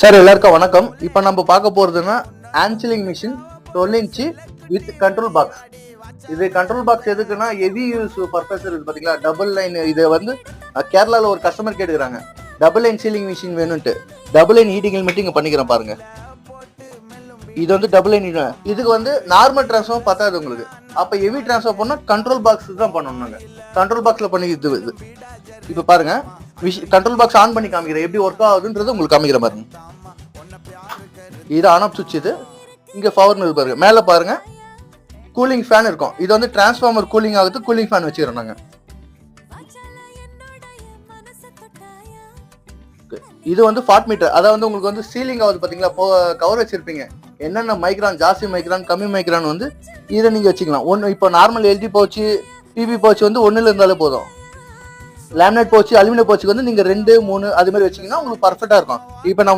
Sir எல்லாருக்கும் வணக்கம். இப்போ நம்ம பார்க்க போறதுன்னா ஆன்சிலிங் machine 12 inch with control box. இது கண்ட்ரோல் பாக்ஸ் எதுக்குன்னா ஹெவி யூஸ் பர்பஸ் இருக்கு பாத்தீங்களா. டபுள் லைன் இதை வந்து கேரளால ஒரு கஸ்டமர் கேட்டுக்கிறாங்க, டபுள் லைன் சீலிங் மிஷின் வேணும்ட்டு. டபுள் லைன் ஹீட்டிங் மட்டும் இங்க பண்ணிக்கிறேன் பாருங்க. இது வந்து டபுள் லைன். இதுக்கு வந்து நார்மல் டிரான்ஸ்ஃபார்மர் பத்தாது உங்களுக்கு. அப்ப ஹெவி டிரான்ஸ்ஃபார் பண்ணா கண்ட்ரோல் பாக்ஸ் தான் பண்ணணும். நாங்க கண்ட்ரோல் பாக்ஸ்ல பண்ணிக்கிறது இது. இப்ப பாருங்க, கண்ட்ரோல் பாக்ஸ் ஆன் பண்ணி காமிக்கிறேன், எப்படி ஒர்க் ஆகுதுன்றது உங்களுக்கு காமிக்கிற பாருங்க. இது ஆன் ஆஃப் சுவிட்ச். இது இங்க பவர் பாருங்க. மேல பாருங்க கூலிங் ஃபேன் இருக்கும். இது வந்து டிரான்ஸ்ஃபார்மர் கூலிங் ஆகுது, கூலிங் ஃபேன் வச்சுக்கிறோம் நாங்க. இது வந்து 40 மீட்டர். அதாவது வந்து உங்களுக்கு வந்து சீலிங் ஆகுது பாத்தீங்களா, கவர் வச்சிருப்பீங்க. என்னென்ன மைக்ரான், ஜாஸ்தி மைக்ரான், கம்மி மைக்ரான் வந்து இதை நீங்க வச்சுக்கலாம். ஒன்று இப்போ நார்மல் எல்ஜி போச்சு, பிபி போச்சு வந்து ஒன்னுல இருந்தாலே போதும். லேமினேட் போச்சு, அலுமினியம் போச்சுக்கு வந்து நீங்க 2, 3 அது மாதிரி வச்சீங்கன்னா உங்களுக்கு பர்ஃபெக்டா இருக்கும். இப்போ நான்